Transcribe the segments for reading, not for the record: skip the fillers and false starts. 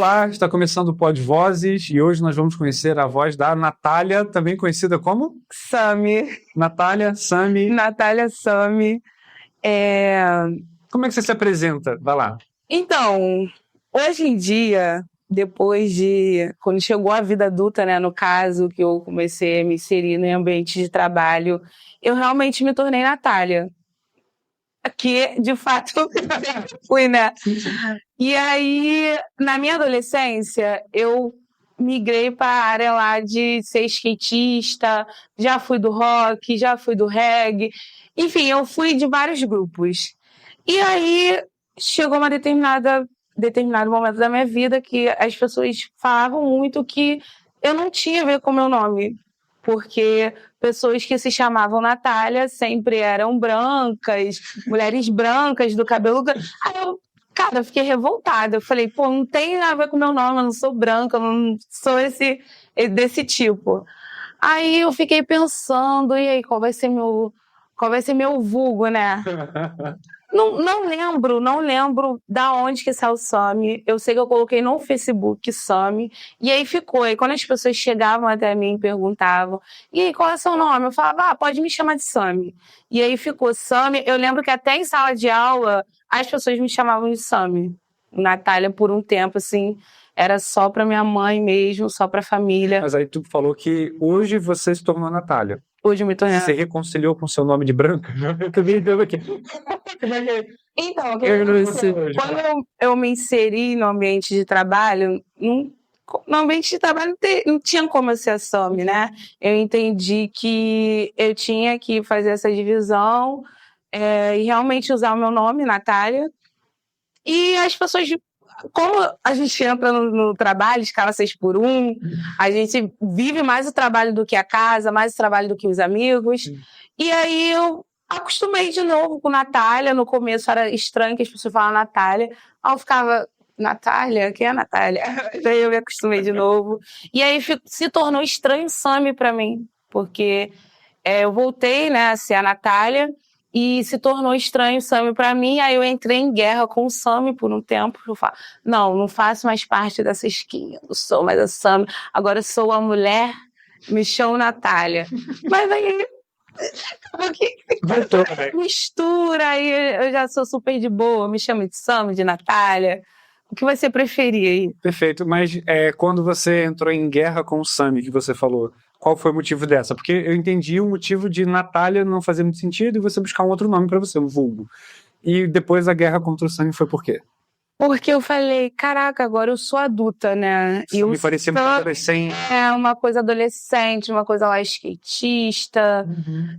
Olá, está começando o Pod Vozes e hoje nós vamos conhecer a voz da Natália, também conhecida como? Sami. Natália, Sami. Natália Sami. Como é que você se apresenta? Vai lá. Então, hoje em dia, depois de... Quando chegou a vida adulta, né, no caso, que eu comecei a me inserir no ambiente de trabalho, eu realmente me tornei Natália. Que, de fato, fui, né? E aí, na minha adolescência, eu migrei para a área lá de ser skatista, já fui do rock, já fui do reggae. Enfim, eu fui de vários grupos. E aí, chegou determinado momento da minha vida que as pessoas falavam muito que eu não tinha a ver com o meu nome. Porque pessoas que se chamavam Natália sempre eram brancas, mulheres brancas, do cabelo... Aí eu, cara, eu fiquei revoltada. Eu falei, pô, não tem a ver com o meu nome, eu não sou branca, eu não sou desse tipo. Aí eu fiquei pensando, e aí, qual vai ser meu vulgo, né? Não lembro da onde que saiu o Sami. Eu sei que eu coloquei no Facebook Sami. E aí ficou. Aí quando as pessoas chegavam até mim e perguntavam, e aí, qual é o seu nome? Eu falava, pode me chamar de Sami. E aí ficou Sami. Eu lembro que até em sala de aula, as pessoas me chamavam de Sami. Natália, por um tempo, assim, era só pra minha mãe mesmo, só pra família. Mas aí tu falou que hoje você se tornou Natália. Hoje eu me tornei... Você reconciliou com seu nome de branca? Eu tô me dando aqui. Então, quando eu me inseri no ambiente de trabalho, no ambiente de trabalho não tinha como eu ser a Sami, né? Eu entendi que eu tinha que fazer essa divisão e realmente usar o meu nome, Natália. E as pessoas, como a gente entra no trabalho, escala 6x1, a gente vive mais o trabalho do que a casa, mais o trabalho do que os amigos. E aí eu acostumei de novo com Natália. No começo era estranho que as pessoas falavam Natália. Aí eu ficava, Natália? Quem é Natália? Daí eu me acostumei de novo. E aí se tornou estranho Sami pra mim, porque eu voltei, né, a ser a Natália e se tornou estranho o Sami pra mim. Aí eu entrei em guerra com o Sami por um tempo. Eu falo, não faço mais parte dessa esquinha, não sou mais a Sami. Agora sou a mulher, me chamo Natália. Mas aí... mistura, aí eu já sou super de boa, me chamo de Sami, de Natália. O que você preferia aí? Perfeito, mas quando você entrou em guerra com o Sami, que você falou, qual foi o motivo dessa? Porque eu entendi o motivo de Natália não fazer muito sentido e você buscar um outro nome pra você, um vulgo. E depois a guerra contra o Sami foi por quê? Porque eu falei, caraca, agora eu sou adulta, né? Isso me parecia muito adolescente. Uma coisa adolescente, uma coisa lá skatista,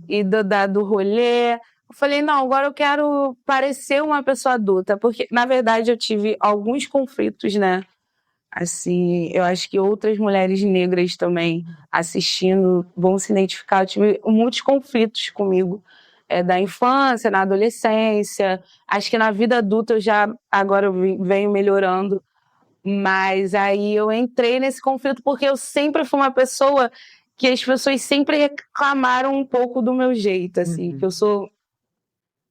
e do rolê. Eu falei, não, agora eu quero parecer uma pessoa adulta, porque, na verdade, eu tive alguns conflitos, né? Assim, eu acho que outras mulheres negras também assistindo vão se identificar. Eu tive muitos conflitos comigo, da infância, na adolescência. Acho que na vida adulta agora eu venho melhorando. Mas aí eu entrei nesse conflito porque eu sempre fui uma pessoa que as pessoas sempre reclamaram um pouco do meu jeito, assim, que eu sou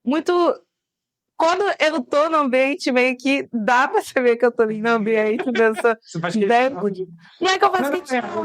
muito... Quando eu tô no ambiente, meio que dá pra saber que eu tô no ambiente dessa... Não é que eu faço questão,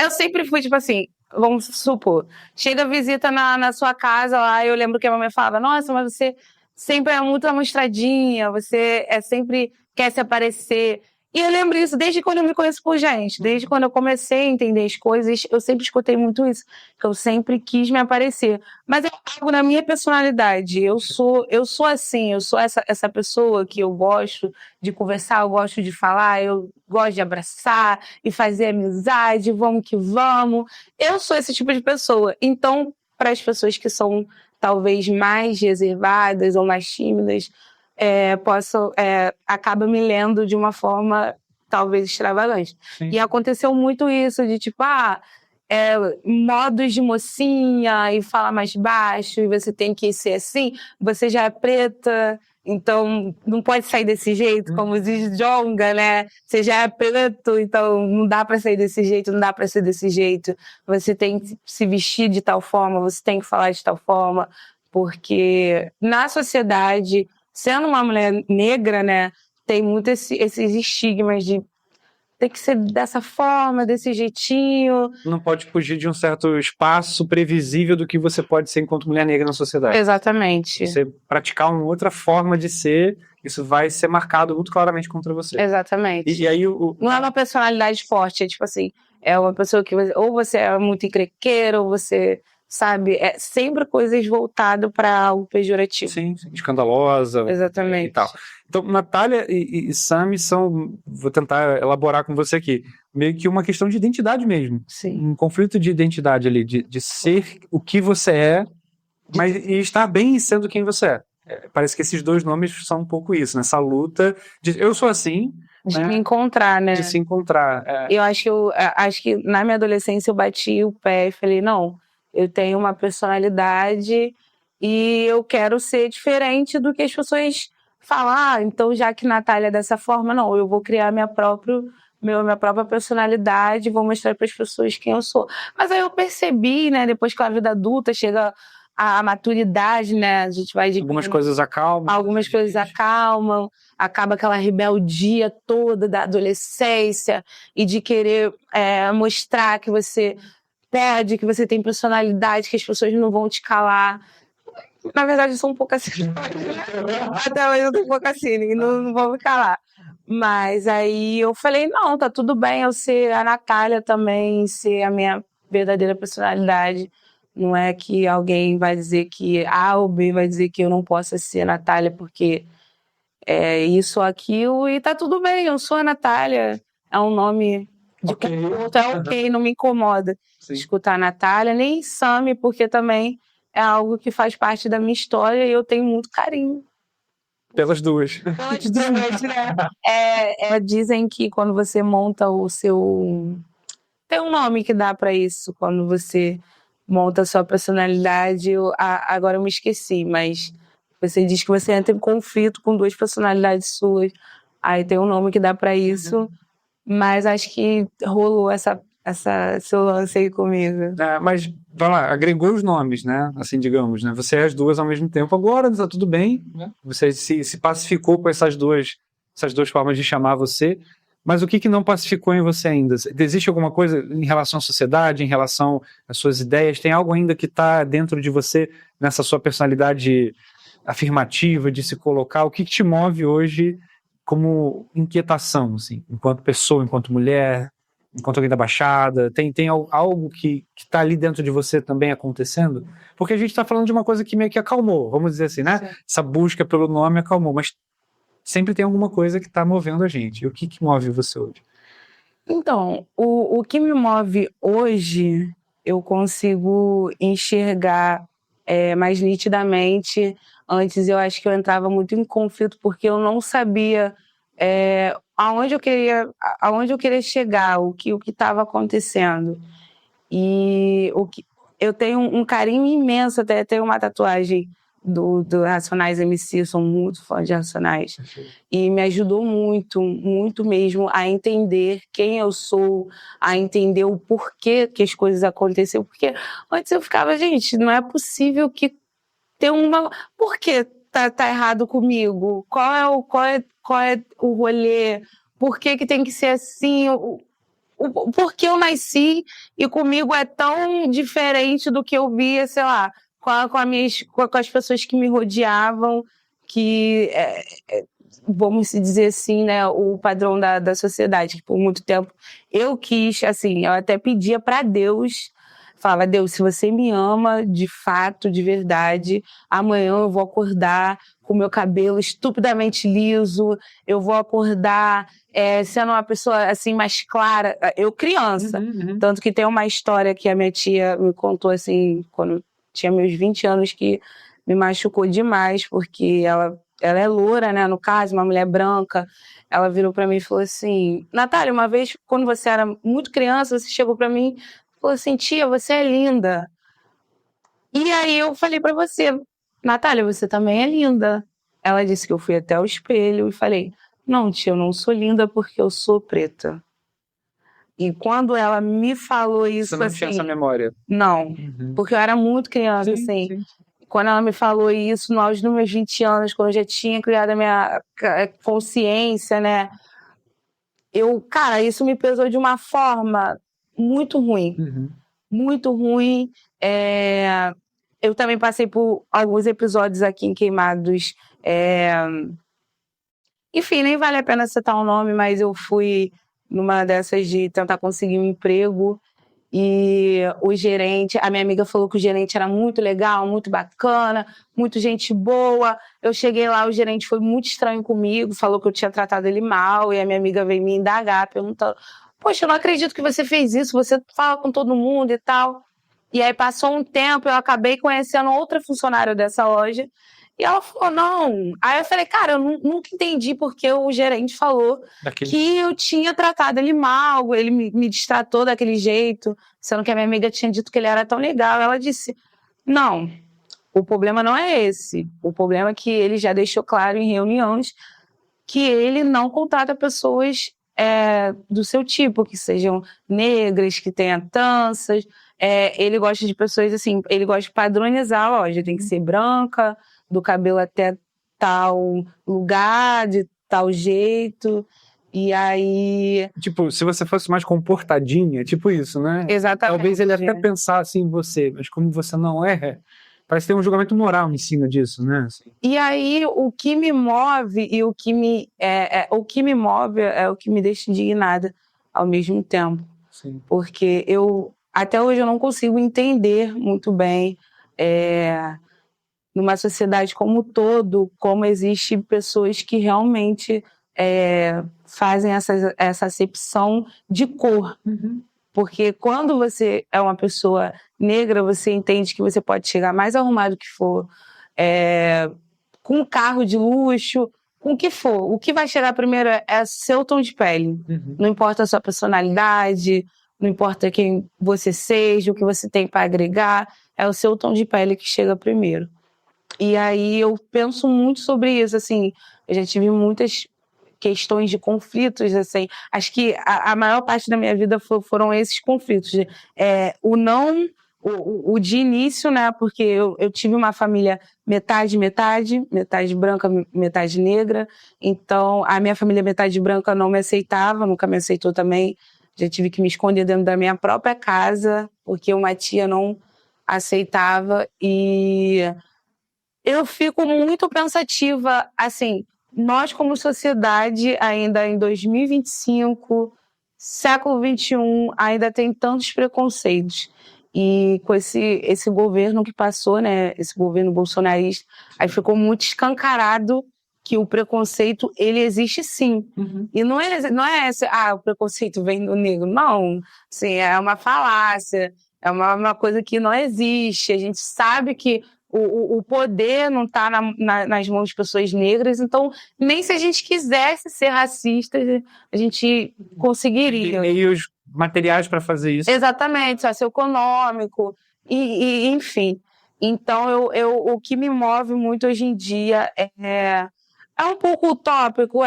eu sempre fui, tipo assim, vamos supor, chega visita na sua casa lá, eu lembro que a mamãe falava, nossa, mas você sempre é muito amostradinha, você sempre quer se aparecer. E eu lembro isso desde quando eu me conheço por gente, desde quando eu comecei a entender as coisas, eu sempre escutei muito isso, que eu sempre quis me aparecer. Mas é algo na minha personalidade, eu sou assim, eu sou essa pessoa que eu gosto de conversar, eu gosto de falar, eu gosto de abraçar e fazer amizade, vamos que vamos. Eu sou esse tipo de pessoa. Então, para as pessoas que são talvez mais reservadas ou mais tímidas, acaba me lendo de uma forma talvez extravagante. Sim. E aconteceu muito isso, de tipo, modos de mocinha e falar mais baixo, e você tem que ser assim, você já é preta, então não pode sair desse jeito, como diz Djonga, né? Você já é preto, então não dá pra sair desse jeito, não dá pra ser desse jeito. Você tem que se vestir de tal forma, você tem que falar de tal forma, porque na sociedade, sendo uma mulher negra, né, tem muito esses estigmas de tem que ser dessa forma, desse jeitinho. Não pode fugir de um certo espaço previsível do que você pode ser enquanto mulher negra na sociedade. Exatamente. Você praticar uma outra forma de ser, isso vai ser marcado muito claramente contra você. Exatamente. E aí não é uma personalidade forte, é tipo assim, é uma pessoa que ou você é muito encrenqueira, ou você, sabe, é sempre coisas voltadas para algo pejorativo. Sim, escandalosa. Exatamente. E tal. Então, Natália e Sami são, vou tentar elaborar com você aqui, meio que uma questão de identidade mesmo. Sim. Um conflito de identidade ali, de ser o que você é, mas e estar bem sendo quem você é. Parece que esses dois nomes são um pouco isso, nessa luta de eu sou assim, De né? me encontrar, né? De se encontrar. Eu acho que na minha adolescência eu bati o pé e falei, não, eu tenho uma personalidade e eu quero ser diferente do que as pessoas falam. Então já que Natália é dessa forma, não, eu vou criar minha própria personalidade, vou mostrar para as pessoas quem eu sou. Mas aí eu percebi, né, depois que a vida adulta chega a maturidade, né, a gente vai de algumas coisas acalmam. Algumas coisas acalmam, acaba aquela rebeldia toda da adolescência e de querer mostrar que você perde, que você tem personalidade, que as pessoas não vão te calar. Na verdade, eu sou um pouco assim. Até hoje eu sou um pouco assim, não vão me calar. Mas aí eu falei, não, tá tudo bem eu ser a Natália também, ser a minha verdadeira personalidade. Não é que alguém vai dizer que A ou B vai dizer que eu não possa ser a Natália porque é isso ou aquilo, e tá tudo bem, eu sou a Natália. É um nome de conforto, é ok, não me incomoda. Sim. Escutar a Natália, nem Sami, porque também é algo que faz parte da minha história e eu tenho muito carinho. Pelas duas. Pelas duas, né? Dizem que quando você monta o seu... Tem um nome que dá pra isso, quando você monta a sua personalidade. Agora eu me esqueci, mas você diz que você entra em conflito com duas personalidades suas. Aí tem um nome que dá pra isso, mas acho que rolou seu lance aí comigo. Mas, vai lá, agregou os nomes, né? Assim, digamos, né? Você é as duas ao mesmo tempo. Agora tá tudo bem, né? Você se pacificou com essas duas formas de chamar você. Mas o que não pacificou em você ainda? Existe alguma coisa em relação à sociedade, em relação às suas ideias? Tem algo ainda que está dentro de você, nessa sua personalidade afirmativa, de se colocar? O que te move hoje como inquietação, assim, enquanto pessoa, enquanto mulher, enquanto alguém da Baixada? Tem algo que está ali dentro de você também acontecendo? Porque a gente está falando de uma coisa que meio que acalmou, vamos dizer assim, né? Sim. Essa busca pelo nome acalmou, mas sempre tem alguma coisa que está movendo a gente. E o que move você hoje? Então, o que me move hoje, eu consigo enxergar mais nitidamente. Antes eu acho que eu entrava muito em conflito porque eu não sabia aonde eu queria chegar, o que estava acontecendo. E eu tenho um carinho imenso, até tenho uma tatuagem do Racionais MC, sou muito fã de Racionais. E me ajudou muito, muito mesmo a entender quem eu sou, a entender o porquê que as coisas aconteceram. Porque antes eu ficava, gente, não é possível que tem uma... Por que tá errado comigo? Qual é o rolê? Por que tem que ser assim? Porque eu nasci e comigo é tão diferente do que eu via, sei lá, com as pessoas que me rodeavam, que, vamos dizer assim, né, o padrão da sociedade, que por muito tempo eu quis, assim, eu até pedia para Deus, falava, Deus, se você me ama de fato, de verdade, amanhã eu vou acordar com meu cabelo estupidamente liso, eu vou acordar sendo uma pessoa assim mais clara, eu criança. Tanto que tem uma história que a minha tia me contou assim, quando tinha meus 20 anos, que me machucou demais, porque ela é loura, né, no caso, uma mulher branca. Ela virou pra mim e falou assim, Natália, uma vez, quando você era muito criança, você chegou pra mim e falou assim, tia, você é linda. E aí eu falei pra você, Natália, você também é linda. Ela disse que eu fui até o espelho e falei, não, tia, eu não sou linda porque eu sou preta. E quando ela me falou isso, você não assim... tinha essa memória? Não, porque eu era muito criança, sim. Quando ela me falou isso, no auge dos meus 20 anos, quando eu já tinha criado a minha consciência, né? Cara, isso me pesou de uma forma muito ruim. Muito ruim. Eu também passei por alguns episódios aqui em Queimados. Enfim, nem vale a pena citar o nome, mas eu fui numa dessas de tentar conseguir um emprego. E a minha amiga falou que o gerente era muito legal, muito bacana, muito gente boa. Eu cheguei lá, o gerente foi muito estranho comigo, falou que eu tinha tratado ele mal, e a minha amiga veio me indagar, perguntando: poxa, eu não acredito que você fez isso, você fala com todo mundo e tal. E aí passou um tempo, eu acabei conhecendo outra funcionária dessa loja, e ela falou, não. Aí eu falei, cara, eu nunca entendi porque o gerente falou que eu tinha tratado ele mal, ele me destratou daquele jeito, sendo que a minha amiga tinha dito que ele era tão legal. Ela disse, não, o problema não é esse. O problema é que ele já deixou claro em reuniões que ele não contrata pessoas do seu tipo, que sejam negras, que tenham tranças. Ele gosta de pessoas assim, ele gosta de padronizar a loja, tem que ser branca, do cabelo até tal lugar, de tal jeito. E aí... Tipo, se você fosse mais comportadinha, tipo isso, né? Exatamente. Talvez ele até pensasse em você, mas como você não é, parece ter um julgamento moral em cima disso, né? Assim. E aí, o que me move e o que me move é o que me deixa indignada ao mesmo tempo. Sim. Porque até hoje eu não consigo entender muito bem numa sociedade como um todo, como existem pessoas que realmente fazem essa acepção de cor. Porque quando você é uma pessoa negra, você entende que você pode chegar mais arrumado que for, com um carro de luxo, com o que for. O que vai chegar primeiro é seu tom de pele. Não importa a sua personalidade, não importa quem você seja, o que você tem para agregar, é o seu tom de pele que chega primeiro. E aí eu penso muito sobre isso, assim, eu já tive muitas questões de conflitos, assim, acho que a maior parte da minha vida foram esses conflitos, o de início, né, porque eu tive uma família metade branca, metade negra, então a minha família metade branca não me aceitava, nunca me aceitou também, já tive que me esconder dentro da minha própria casa, porque uma tia não aceitava, e eu fico muito pensativa, assim, nós como sociedade, ainda em 2025, século XXI, ainda tem tantos preconceitos. E com esse governo que passou, né, esse governo bolsonarista, aí ficou muito escancarado que o preconceito, ele existe sim. E não é esse, o preconceito vem do negro. Não, assim, é uma falácia, é uma coisa que não existe. A gente sabe que o poder não está nas mãos de pessoas negras, então nem se a gente quisesse ser racista, a gente conseguiria. Tem meios materiais para fazer isso. Exatamente, socioeconômico, e enfim. Então, o que me move muito hoje em dia é um pouco utópico,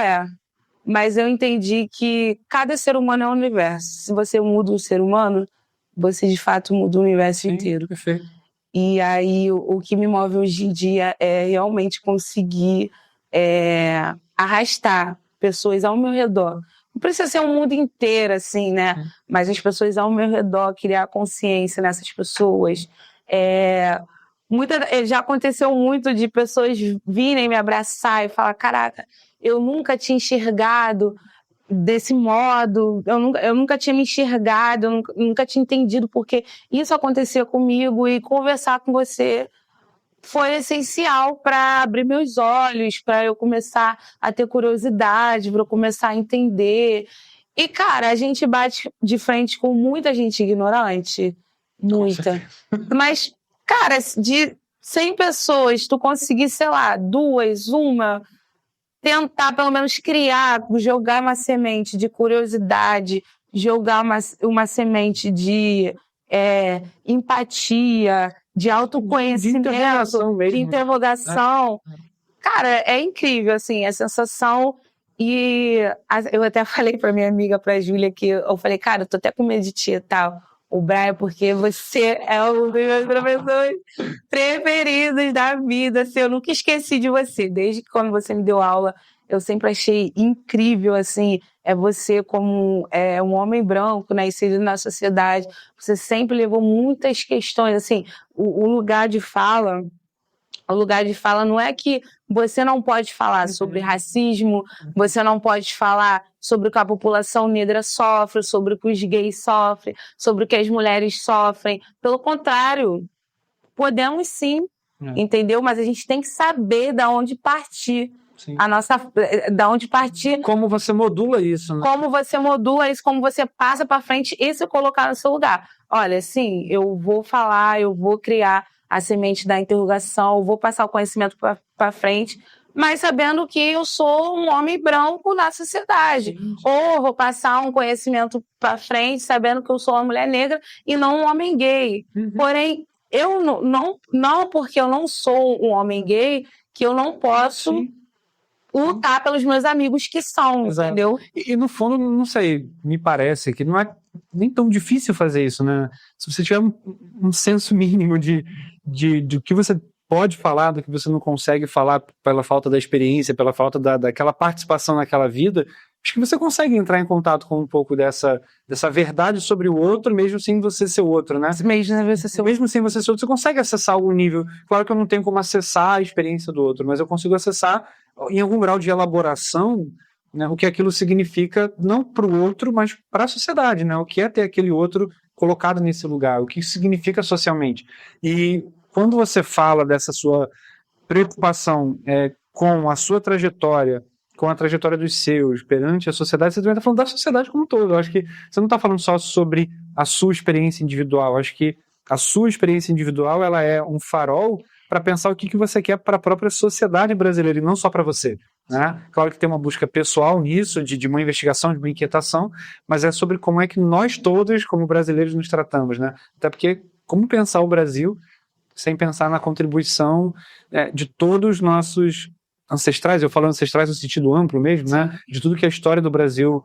mas eu entendi que cada ser humano é um universo. Se você muda o ser humano, você de fato muda o universo inteiro. Perfeito. E aí, o que me move hoje em dia é realmente conseguir arrastar pessoas ao meu redor. Não precisa ser um mundo inteiro, assim, né? Mas as pessoas ao meu redor, criar consciência nessas pessoas. Já aconteceu muito de pessoas virem me abraçar e falar, caraca, eu nunca tinha enxergado desse modo, eu nunca tinha me enxergado, eu nunca tinha entendido porque isso acontecia comigo, e conversar com você foi essencial para abrir meus olhos, para eu começar a ter curiosidade, para eu começar a entender. E, cara, a gente bate de frente com muita gente ignorante, muita. Mas, cara, de 100 pessoas, tu conseguir, sei lá, 2, uma... tentar, pelo menos, jogar uma semente de curiosidade, jogar uma semente de empatia, de autoconhecimento, de interrogação. Cara, é incrível, assim, a sensação. E eu até falei pra minha amiga, pra Júlia, que eu falei, cara, eu tô até com medo de ti e tal, o Brian, porque você é um dos meus professores preferidos da vida, assim, eu nunca esqueci de você, desde que quando você me deu aula, eu sempre achei incrível, assim, é você como um homem branco, né, inserido na sociedade, você sempre levou muitas questões, assim, o lugar de fala não é que você não pode falar sobre racismo, você não pode falar sobre o que a população negra sofre, sobre o que os gays sofrem, sobre o que as mulheres sofrem. Pelo contrário, podemos sim, entendeu? Mas a gente tem que saber da onde partir. Da onde partir. Como você modula isso, né? Como você modula isso, como você passa para frente e se colocar no seu lugar. Olha, sim, eu vou falar, eu vou criar a semente da interrogação, eu vou passar o conhecimento para frente, mas sabendo que eu sou um homem branco na sociedade. Sim. Ou vou passar um conhecimento para frente, sabendo que eu sou uma mulher negra e não um homem gay. Porém, eu não porque eu não sou um homem gay, que eu não posso lutar pelos meus amigos que são, entendeu? E no fundo, não sei, me parece que não é nem tão difícil fazer isso, né? Se você tiver um senso mínimo de que você pode falar, do que você não consegue falar pela falta da experiência, pela falta daquela participação naquela vida, acho que você consegue entrar em contato com um pouco dessa verdade sobre o outro, mesmo sem você ser outro, né? Mesmo sem você ser outro, você consegue acessar algum nível. Claro que eu não tenho como acessar a experiência do outro, mas eu consigo acessar em algum grau de elaboração, né, o que aquilo significa, não para o outro, mas para a sociedade, né? O que é ter aquele outro colocado nesse lugar, o que significa socialmente. E quando você fala dessa sua preocupação com a sua trajetória, com a trajetória dos seus perante a sociedade, você também está falando da sociedade como um todo. Eu acho que você não está falando só sobre a sua experiência individual. Eu acho que a sua experiência individual ela é um farol para pensar o que você quer para a própria sociedade brasileira e não só para você. Né? Claro que tem uma busca pessoal nisso, de uma investigação, de uma inquietação, mas é sobre como é que nós todos, como brasileiros, nos tratamos. Né? Até porque, como pensar o Brasil sem pensar na contribuição de todos os nossos ancestrais, eu falo ancestrais no sentido amplo mesmo, né? De tudo que a história do Brasil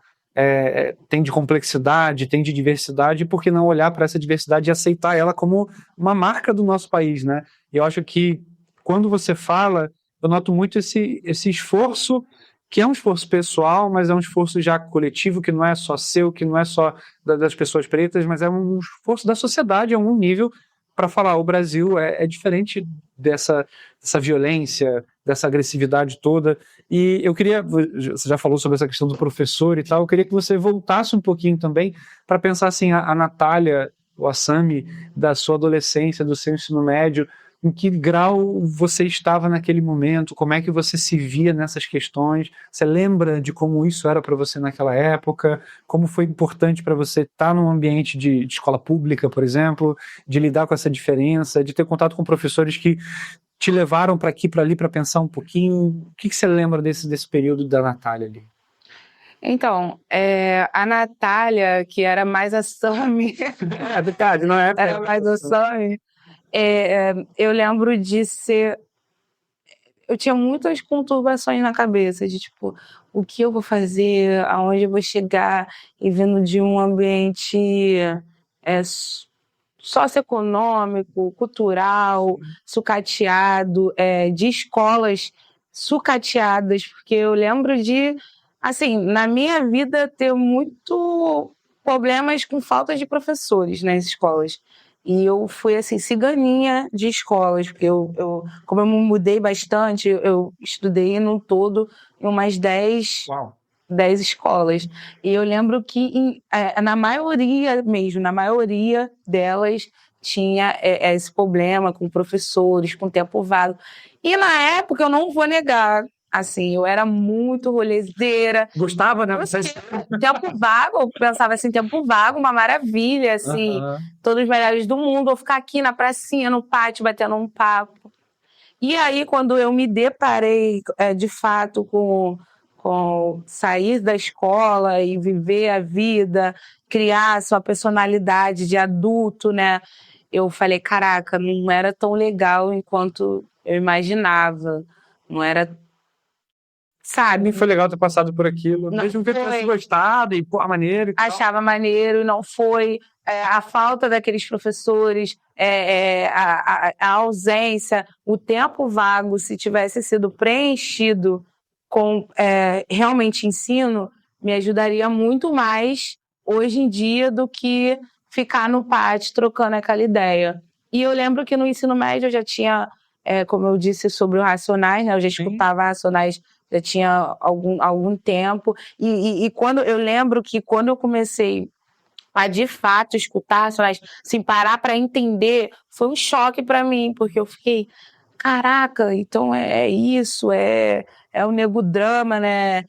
tem de complexidade, tem de diversidade, e por que não olhar para essa diversidade e aceitar ela como uma marca do nosso país, né? E eu acho que quando você fala, eu noto muito esse esforço, que é um esforço pessoal, mas é um esforço já coletivo, que não é só seu, que não é só das pessoas pretas, mas é um esforço da sociedade a um nível para falar, o Brasil é diferente dessa violência, dessa agressividade toda. E eu queria, você já falou sobre essa questão do professor e tal, eu queria que você voltasse um pouquinho também para pensar assim, a Natália, o Assami, da sua adolescência, do seu ensino médio, em que grau você estava naquele momento, como é que você se via nessas questões, você lembra de como isso era para você naquela época, como foi importante para você estar num ambiente de escola pública, por exemplo, de lidar com essa diferença, de ter contato com professores que te levaram para aqui, para ali, para pensar um pouquinho. O que você lembra desse período da Natália ali? Então, a Natália, que era mais a Sami... Verdade, não é? Era mais a Sami... eu lembro de ser... Eu tinha muitas conturbações na cabeça, de tipo, o que eu vou fazer, aonde eu vou chegar, e vindo de um ambiente socioeconômico, cultural, sucateado, de escolas sucateadas, porque eu lembro de, assim, na minha vida ter muito problemas com falta de professores nas escolas. E eu fui, assim, ciganinha de escolas, porque como eu me mudei bastante, eu estudei no todo em umas 10 escolas. E eu lembro que na maioria delas tinha esse problema com professores, com tempo vago. E na época, eu não vou negar, assim, eu era muito rolezeira. Gostava, né? Tempo vago, eu pensava assim, tempo vago, uma maravilha, assim, todos os melhores do mundo, vou ficar aqui na pracinha, no pátio, batendo um papo. E aí, quando eu me deparei, de fato, com sair da escola e viver a vida, criar a sua personalidade de adulto, né? Eu falei, caraca, não era tão legal enquanto eu imaginava. Não era... Sabe? Foi legal ter passado por aquilo, não mesmo que eu tivesse gostado e, pô, maneiro e tal. Achava maneiro, não foi. A falta daqueles professores, a ausência, o tempo vago, se tivesse sido preenchido com realmente ensino, me ajudaria muito mais hoje em dia do que ficar no pátio trocando aquela ideia. E eu lembro que no ensino médio eu já tinha, como eu disse sobre o Racionais, né? Eu já escutava Racionais, já tinha algum tempo. E quando eu lembro que quando eu comecei a de fato escutar Racionais, assim, parar para entender, foi um choque para mim, porque eu fiquei, caraca, então é isso, é o nego drama, né?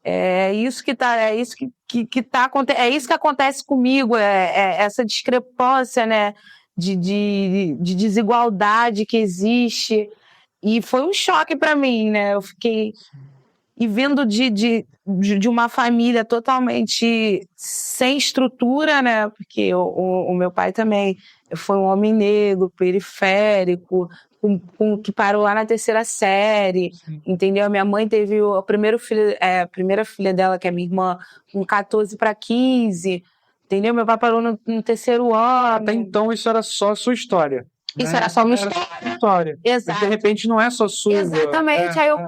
É isso que tá, é isso que tá acontecendo, é isso que acontece comigo, essa discrepância, né, de desigualdade que existe. E foi um choque para mim, né? Eu fiquei. E vindo de uma família totalmente sem estrutura, né? Porque o meu pai também foi um homem negro, periférico, que parou lá na 3ª série, entendeu? Minha mãe teve a primeira filha dela, que é minha irmã, com 14 para 15, entendeu? Meu pai parou no 3º ano. Até então isso era só a sua história. Isso era só uma história. Exato. Mas de repente não é só sua. Exatamente. Aí eu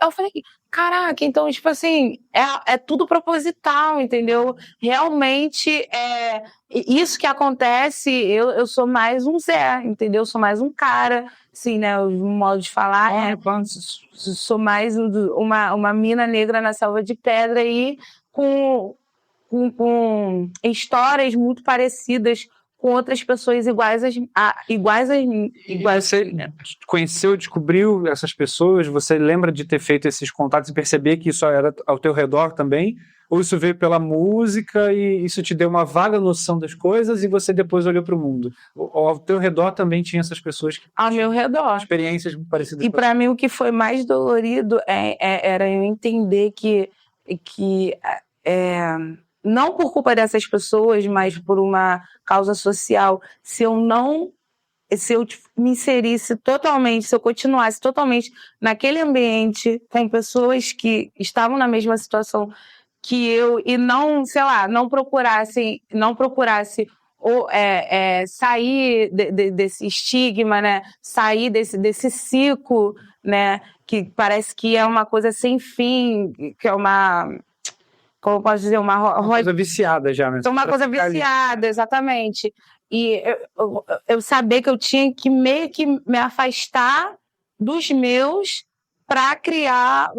falei, caraca, então, tipo assim, é tudo proposital, entendeu? Realmente, isso que acontece, eu sou mais um Zé, entendeu? Eu sou mais um cara, assim, né? O modo de falar sou mais uma mina negra na selva de pedra aí, com histórias muito parecidas com outras pessoas iguais a mim. Você conheceu, descobriu essas pessoas? Você lembra de ter feito esses contatos e perceber que isso era ao teu redor também? Ou isso veio pela música e isso te deu uma vaga noção das coisas e você depois olhou para o mundo? Ou ao teu redor também tinha essas pessoas que ao meu redor experiências parecidas? E para mim o que foi mais dolorido era eu entender que não por culpa dessas pessoas, mas por uma causa social, se eu me inserisse totalmente, se eu continuasse totalmente naquele ambiente com pessoas que estavam na mesma situação que eu e não, sei lá, não procurasse sair desse estigma, né? Sair desse ciclo, né? Que parece que é uma coisa sem fim, que é como eu posso dizer, uma coisa viciada já, né? Uma coisa viciada, exatamente. E eu saber que eu tinha que meio que me afastar dos meus para criar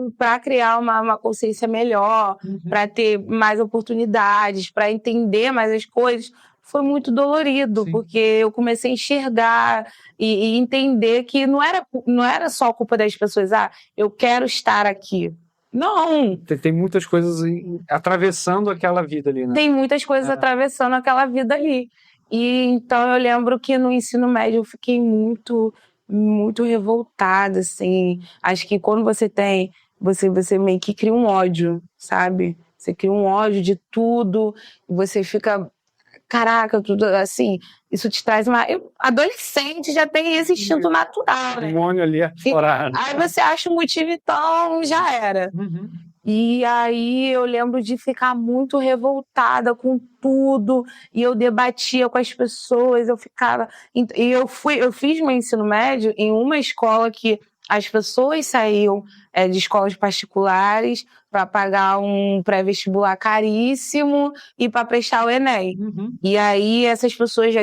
uma consciência melhor, para ter mais oportunidades, para entender mais as coisas. Foi muito dolorido, porque eu comecei a enxergar e entender que não era só culpa das pessoas. Eu quero estar aqui. Não! Tem muitas coisas atravessando aquela vida ali, né? Tem muitas coisas atravessando aquela vida ali. E então eu lembro que no ensino médio eu fiquei muito, muito revoltada, assim. Acho que quando você meio que cria um ódio, sabe? Você cria um ódio de tudo, você fica, caraca, tudo assim, isso te traz adolescente já tem esse instinto natural, né? Um olho ali aflorado. Aí você acha um motivo, então já era. E aí eu lembro de ficar muito revoltada com tudo, e eu debatia com as pessoas, eu ficava... E eu fiz meu ensino médio em uma escola que as pessoas saíam de escolas particulares para pagar um pré-vestibular caríssimo e para prestar o Enem. E aí essas pessoas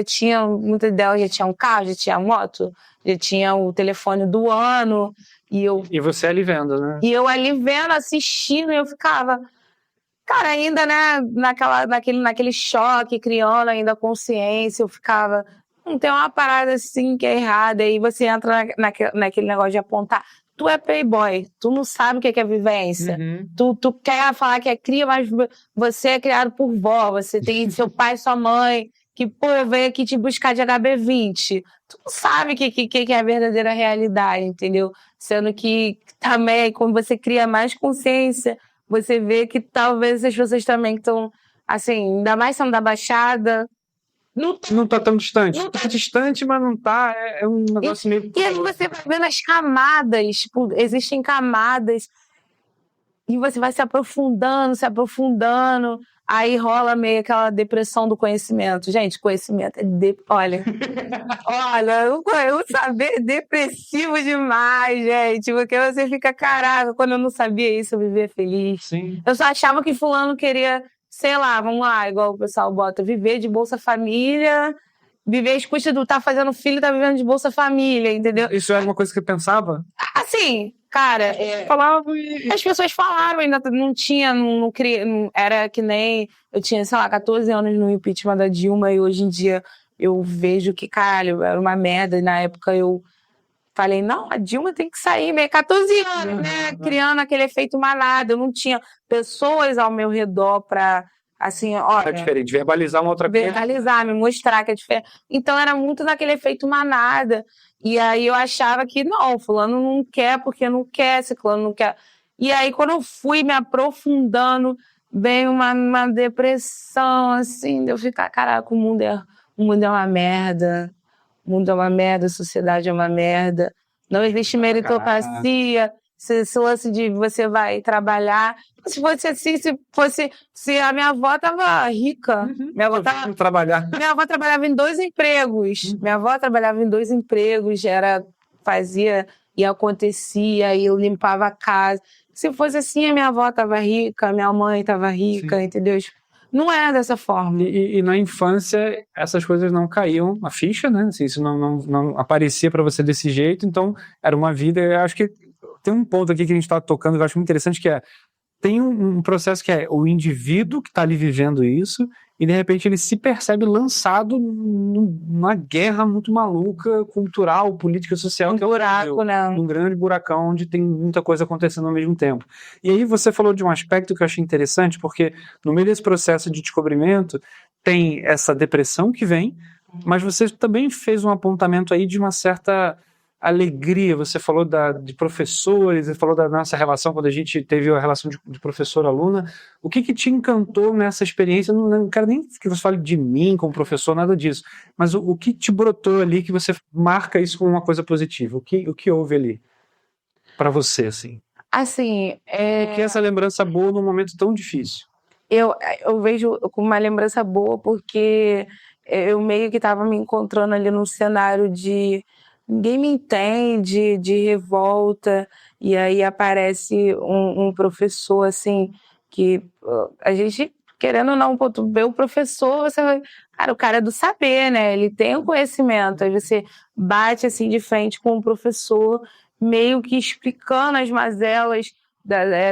muitas delas já tinham carro, já tinham moto, já tinham o telefone do ano. E você ali vendo, né? E eu ali vendo, assistindo, e eu ficava... Cara, ainda, né, naquele choque, criando ainda a consciência, eu ficava... Não tem uma parada assim que é errada. E você entra naquele negócio de apontar. Tu é playboy, tu não sabe o que é vivência. Tu quer falar que é cria, mas você é criado por vó. Você tem seu pai e sua mãe, que, veio aqui te buscar de HB20. Tu não sabe o que é a verdadeira realidade, entendeu? Sendo que também, quando você cria mais consciência, você vê que talvez as pessoas também estão, assim, ainda mais sendo da Baixada... Não tá tão distante. Tá distante, mas não tá. É um negócio meio... E aí você vai vendo as camadas, tipo, existem camadas, e você vai se aprofundando, Aí rola meio aquela depressão do conhecimento. Gente, conhecimento é olha, o saber é depressivo demais, gente. Porque você fica, caraca, quando eu não sabia isso, eu vivia feliz. Sim. Eu só achava que fulano queria, sei lá, vamos lá, igual o pessoal bota, viver de Bolsa Família, viver às custas do tá fazendo filho, tá vivendo de Bolsa Família, entendeu? Isso era uma coisa que eu pensava? Assim, cara, as pessoas falaram, ainda não tinha, não era que nem, eu tinha, sei lá, 14 anos no impeachment da Dilma e hoje em dia eu vejo que, caralho, era uma merda e na época eu falei, não, a Dilma tem que sair, meio 14 anos, né, criando aquele efeito manada, eu não tinha pessoas ao meu redor pra, assim, olha... É diferente, verbalizar uma outra coisa. Verbalizar, me mostrar que é diferente. Então era muito naquele efeito manada. E aí eu achava que não, fulano não quer porque não quer, ciclano não quer. E aí quando eu fui me aprofundando, veio uma depressão, assim, de eu ficar, caraca, o mundo é uma merda, o mundo é uma merda, a sociedade é uma merda, não existe meritocracia, esse lance de você vai trabalhar. Se fosse assim, se a minha avó tava rica, minha avó trabalhava em 2 empregos. Minha avó trabalhava em 2 empregos, fazia e acontecia, e eu limpava a casa. Se fosse assim, a minha avó tava rica, a minha mãe tava rica, entendeu? Não é dessa forma. E na infância, essas coisas não caíam a ficha, né? Assim, isso não aparecia para você desse jeito, então era uma vida. Eu acho que tem um ponto aqui que a gente está tocando que eu acho muito interessante, que tem um processo que é o indivíduo que está ali vivendo isso e de repente ele se percebe lançado numa guerra muito maluca, cultural, política, social. Num grande buracão onde tem muita coisa acontecendo ao mesmo tempo. E aí você falou de um aspecto que eu achei interessante, porque no meio desse processo de descobrimento tem essa depressão que vem, mas você também fez um apontamento aí de uma certa alegria. Você falou de professores, você falou da nossa relação, quando a gente teve a relação de professor-aluna. O que te encantou nessa experiência? Eu não quero nem que você fale de mim como professor, nada disso, mas o que te brotou ali que você marca isso como uma coisa positiva? O que houve ali para você, assim? Assim, O que é essa lembrança boa num momento tão difícil? Eu vejo como uma lembrança boa porque eu meio que estava me encontrando ali num cenário de ninguém me entende, de revolta, e aí aparece um professor, assim, que a gente, querendo ou não, tu vê o professor, você vai... Cara, o cara é do saber, né? Ele tem o conhecimento, aí você bate, assim, de frente com o professor, meio que explicando as mazelas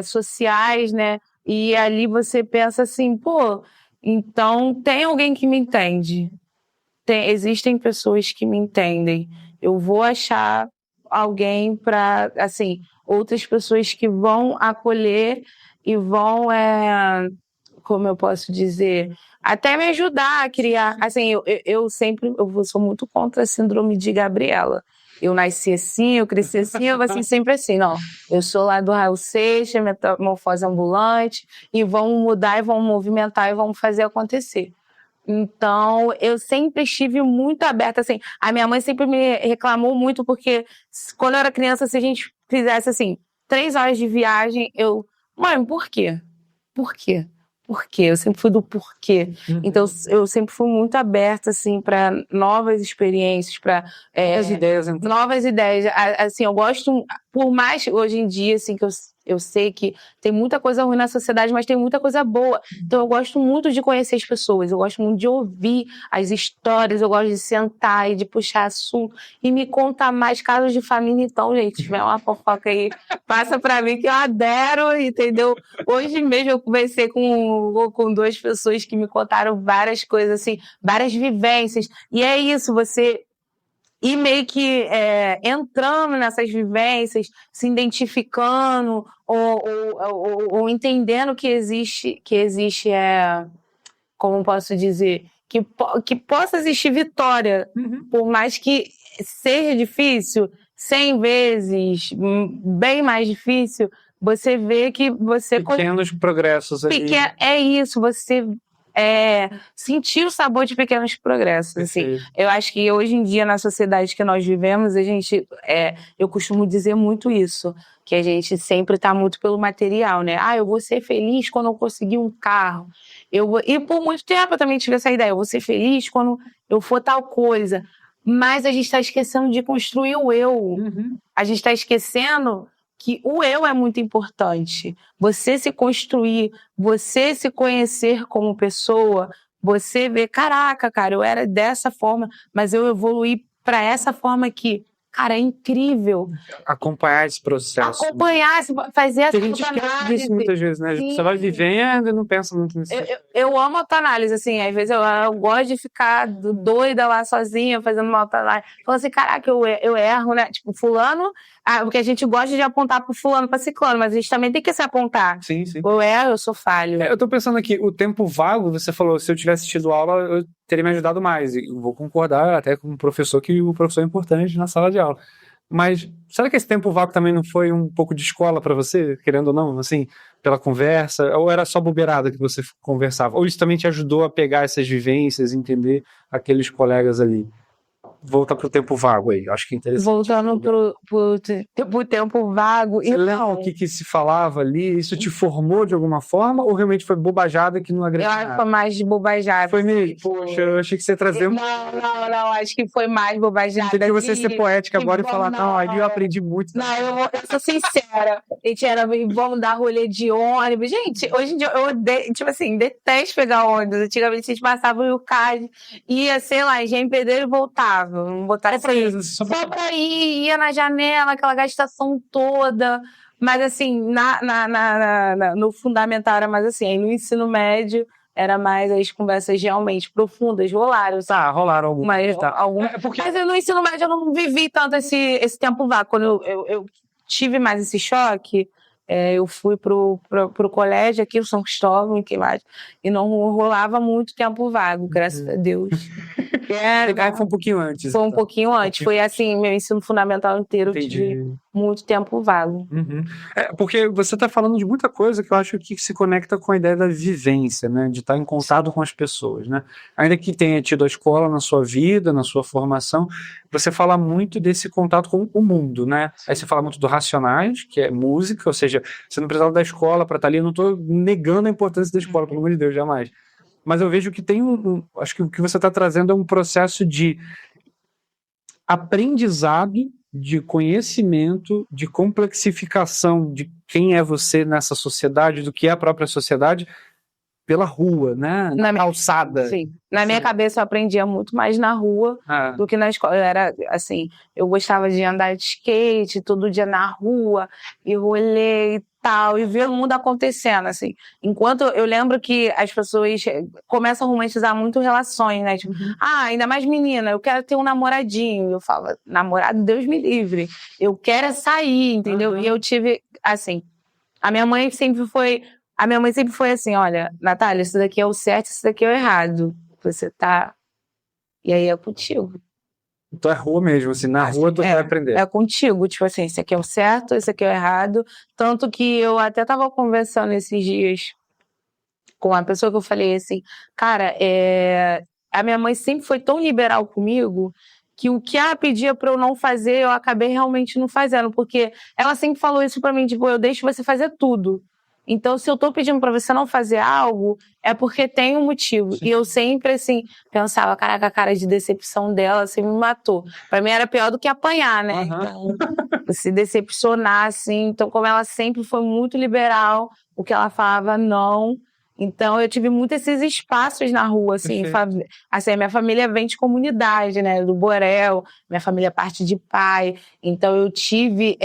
sociais, né? E ali você pensa assim, pô, então tem alguém que me entende. Existem pessoas que me entendem. Eu vou achar alguém para, assim, outras pessoas que vão acolher e vão, como eu posso dizer, até me ajudar a criar. Assim, eu sempre sou muito contra a síndrome de Gabriela. Eu nasci assim, eu cresci assim, eu vou assim, sempre assim, não. Eu sou lá do Raul Seixas, metamorfose ambulante, e vão mudar, e vão movimentar, e vão fazer acontecer. Então, eu sempre estive muito aberta, assim. A minha mãe sempre me reclamou muito, porque quando eu era criança, se a gente fizesse, assim, 3 horas de viagem, mãe, por quê? Por quê? Por quê? Eu sempre fui do porquê. Então, eu sempre fui muito aberta, assim, para novas experiências, para novas ideias. Assim, eu gosto, por mais hoje em dia, assim, que eu sei que tem muita coisa ruim na sociedade, mas tem muita coisa boa. Então, eu gosto muito de conhecer as pessoas, eu gosto muito de ouvir as histórias, eu gosto de sentar e de puxar assunto e me contar mais casos de família. Então, gente, se tiver uma fofoca aí, passa pra mim que eu adoro, entendeu? Hoje mesmo eu conversei com 2 pessoas que me contaram várias coisas, assim, várias vivências. E é isso, você ir meio que entrando nessas vivências, se identificando ou entendendo que existe como posso dizer, que possa existir vitória, por mais que seja difícil, 100 vezes, bem mais difícil, você vê que você... Pequenos progressos ali. É isso, você sentir o sabor de pequenos progressos, assim. Eu acho que hoje em dia, na sociedade que nós vivemos, eu costumo dizer muito isso, que a gente sempre tá muito pelo material, né? Eu vou ser feliz quando eu conseguir um carro. E por muito tempo eu também tive essa ideia, eu vou ser feliz quando eu for tal coisa. Mas a gente tá esquecendo de construir o eu. Uhum. A gente tá esquecendo que o eu é muito importante. Você se construir, você se conhecer como pessoa, você ver, caraca, cara, eu era dessa forma, mas eu evoluí para essa forma aqui. Cara, é incrível. Acompanhar esse processo. Acompanhar, fazer essa autoanálise. A gente esquece disso muitas vezes, né? Sim. Você vai vivendo e não pensa muito nisso. Eu amo autoanálise, assim, às vezes eu gosto de ficar doida lá sozinha, fazendo uma autoanálise. Falando assim, caraca, eu erro, né? Tipo, fulano, porque a gente gosta de apontar pro fulano, pra ciclano, mas a gente também tem que se apontar. Sim. Eu erro, eu sou falho. Eu tô pensando aqui, o tempo vago, você falou, se eu tivesse tido aula, eu teria me ajudado mais. Eu vou concordar até com o professor que o professor é importante na sala de aula. Mas será que esse tempo vago também não foi um pouco de escola para você, querendo ou não, assim, pela conversa? Ou era só bobeirada que você conversava? Ou isso também te ajudou a pegar essas vivências, entender aqueles colegas ali? Volta pro tempo vago aí, acho que é interessante. Voltando pro tempo vago. Você lembra o que se falava ali? Isso te formou de alguma forma? Ou realmente foi bobajada que não agregou? Eu acho que foi mais de bobajada. Foi mesmo? Poxa, eu achei que você ia trazer... Não, acho que foi mais bobajada. Tem que você ser poética agora e falar, não, ali eu aprendi muito. Não, eu sou sincera. A gente vamos dar rolê de ônibus. Gente, hoje em dia eu odeio, tipo assim, detesto pegar ônibus. Antigamente a gente passava o CAD, ia, sei lá, em Engenho Pedreiro e voltava. Não botava só pra ir, ia na janela, aquela gastação toda. Mas assim, no fundamental era mais assim, aí no ensino médio era mais as conversas realmente profundas, rolaram. Rolaram algumas. Mas no ensino médio eu não vivi tanto esse tempo vago. Quando eu tive mais esse choque, eu fui pro colégio aqui, o São Cristóvão, e não rolava muito tempo vago, graças a Deus. Foi um pouquinho antes. Foi um pouquinho antes. Foi assim, meu ensino fundamental inteiro, eu tive muito tempo vago. Uhum. Porque você está falando de muita coisa que eu acho que se conecta com a ideia da vivência, né? De estar em contato com as pessoas, né? Ainda que tenha tido a escola na sua vida, na sua formação, você fala muito desse contato com o mundo, né? Aí você fala muito do Racionais, que é música, ou seja, você não precisava da escola para estar ali. Eu não estou negando a importância da escola, pelo amor de Deus, jamais. Mas eu vejo que tem acho que o que você está trazendo é um processo de aprendizado, de conhecimento, de complexificação de quem é você nessa sociedade, do que é a própria sociedade, pela rua, né? Na calçada. Sim. Na minha cabeça eu aprendia muito mais na rua do que na escola. Eu era, assim, eu gostava de andar de skate, todo dia na rua, e rolê e tal, e ver o mundo acontecendo, assim. Enquanto eu lembro que as pessoas começam a romantizar muito relações, né? Tipo, ainda mais menina, eu quero ter um namoradinho. Eu falo, namorado, Deus me livre. Eu quero sair, entendeu? E eu tive, assim, a minha mãe sempre foi assim, olha, Natália, isso daqui é o certo, isso daqui é o errado. Você tá... E aí é contigo. Então é rua mesmo, assim, na rua tu vai aprender. É contigo, tipo assim, isso aqui é o certo, isso aqui é o errado. Tanto que eu até tava conversando esses dias com uma pessoa que eu falei assim, cara, a minha mãe sempre foi tão liberal comigo que o que ela pedia pra eu não fazer, eu acabei realmente não fazendo, porque ela sempre falou isso pra mim, tipo, eu deixo você fazer tudo. Então, se eu tô pedindo pra você não fazer algo, é porque tem um motivo. Sim. E eu sempre, assim, pensava, caraca, a cara de decepção dela, assim, me matou. Pra mim era pior do que apanhar, né? Então, se decepcionar, assim. Então, como ela sempre foi muito liberal, o que ela falava, não. Então, eu tive muito esses espaços na rua, assim. Assim, minha família vem de comunidade, né? Do Borel, minha família é parte de pai. Então, eu tive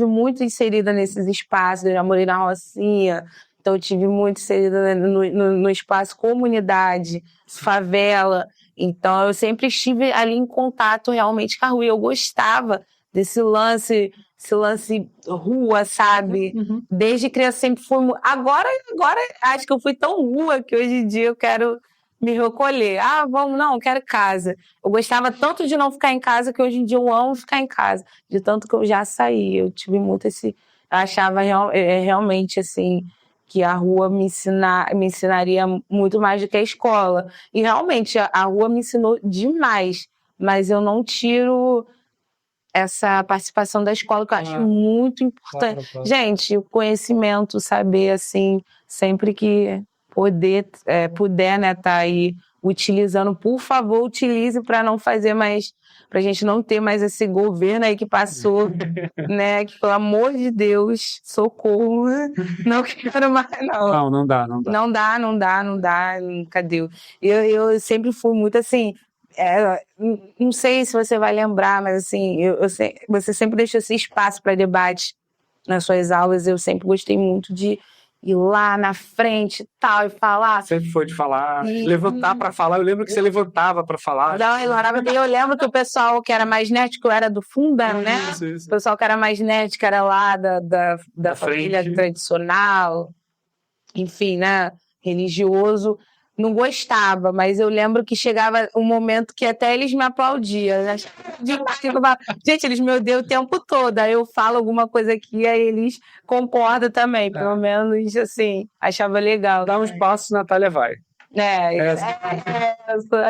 muito inserida nesses espaços. Eu já morei na Rocinha. Então, eu tive muito inserida no espaço comunidade, favela. Então, eu sempre estive ali em contato realmente com a rua. E eu gostava desse lance rua, sabe? Desde criança sempre fui... Agora acho que eu fui tão rua que hoje em dia eu quero me recolher. Eu quero casa. Eu gostava tanto de não ficar em casa que hoje em dia eu amo ficar em casa. De tanto que eu já saí. Eu tive muito esse... Eu achava realmente, assim, que a rua me ensinaria muito mais do que a escola. E realmente, a rua me ensinou demais, mas eu não tiro essa participação da escola, que eu acho muito importante. Claro. Gente, o conhecimento, saber, assim, sempre que puder, né, tá aí utilizando, por favor, utilize para não fazer mais, pra gente não ter mais esse governo aí que passou, né, que pelo amor de Deus, socorro, não quero mais, não. Não dá. Não dá, cadê? Eu sempre fui muito assim, não sei se você vai lembrar, mas assim, você sempre deixou esse espaço para debate nas suas aulas. Eu sempre gostei muito de ir lá na frente e tal, e falar. Sempre foi de falar, levantar para falar. Eu lembro que você levantava para falar. Eu lembro que o pessoal que era mais nerd, que eu era do Fundão, né? Isso. O pessoal que era mais nerd, que era lá da família frente. Tradicional, enfim, né? Religioso. Não gostava, mas eu lembro que chegava um momento que até eles me aplaudiam, né? Gente, eles me odeiam o tempo todo. Aí eu falo alguma coisa aqui, aí eles concordam também. Pelo menos, assim, achava legal. Dá uns passos, Natália vai.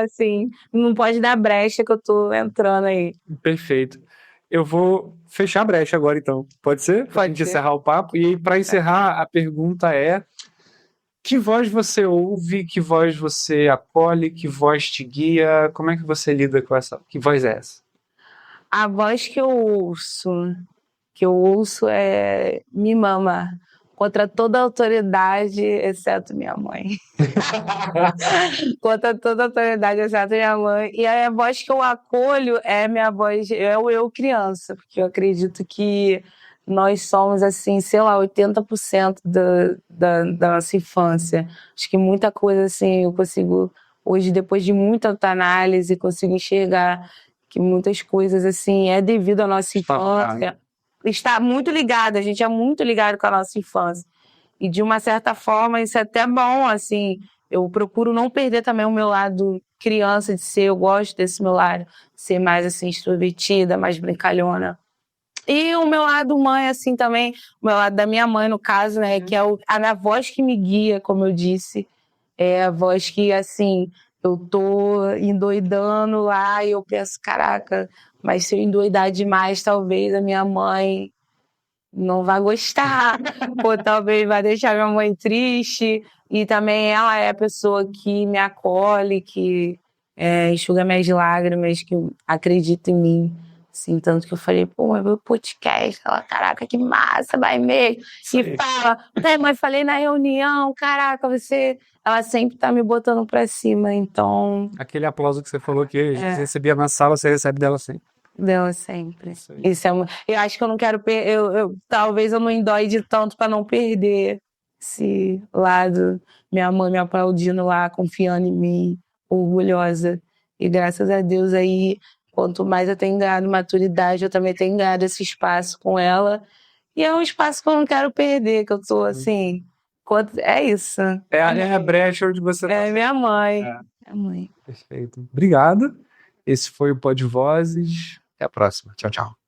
Assim, não pode dar brecha que eu tô entrando aí. Perfeito. Eu vou fechar a brecha agora, então. Pode ser? Pra gente encerrar o papo. E para encerrar, a pergunta é: que voz você ouve? Que voz você acolhe? Que voz te guia? Como é que você lida com essa? Que voz é essa? A voz que eu ouço é me mama contra toda a autoridade, exceto minha mãe. Contra toda a autoridade, exceto minha mãe. E a voz que eu acolho é minha voz, é o eu criança, porque eu acredito que nós somos, assim, sei lá, 80% da nossa infância. Acho que muita coisa, assim, eu consigo, hoje, depois de muita autoanálise, consigo enxergar que muitas coisas, assim, é devido à nossa infância. Está muito ligado, a gente é muito ligado com a nossa infância. E, de uma certa forma, isso é até bom, assim, eu procuro não perder também o meu lado criança de ser, eu gosto desse meu lado, ser mais, assim, extrovertida, mais brincalhona. E o meu lado mãe, assim, também, o meu lado da minha mãe, no caso, né, que é a minha voz que me guia, como eu disse, é a voz que, assim, eu tô endoidando lá e eu penso, caraca, mas se eu endoidar demais, talvez a minha mãe não vai gostar, ou talvez vai deixar minha mãe triste. E também ela é a pessoa que me acolhe, que enxuga minhas lágrimas, que acredita em mim. Assim, tanto que eu falei, pô, mas meu podcast, ela, caraca, que massa, vai mesmo. E fala, mas falei na reunião, caraca, você... Ela sempre tá me botando pra cima, então... Aquele aplauso que você falou que a gente recebia na sala, você recebe dela sempre. Dela sempre. Isso é, eu acho que eu não quero talvez eu não endoide tanto para não perder esse lado. Minha mãe me aplaudindo lá, confiando em mim, orgulhosa. E graças a Deus aí, quanto mais eu tenho ganhado maturidade, eu também tenho ganhado esse espaço com ela. E é um espaço que eu não quero perder, que eu tô assim... É isso. É a brecha onde você tá. É minha mãe. Minha mãe. Perfeito. Obrigado. Esse foi o Pod Vozes. Até a próxima. Tchau, tchau.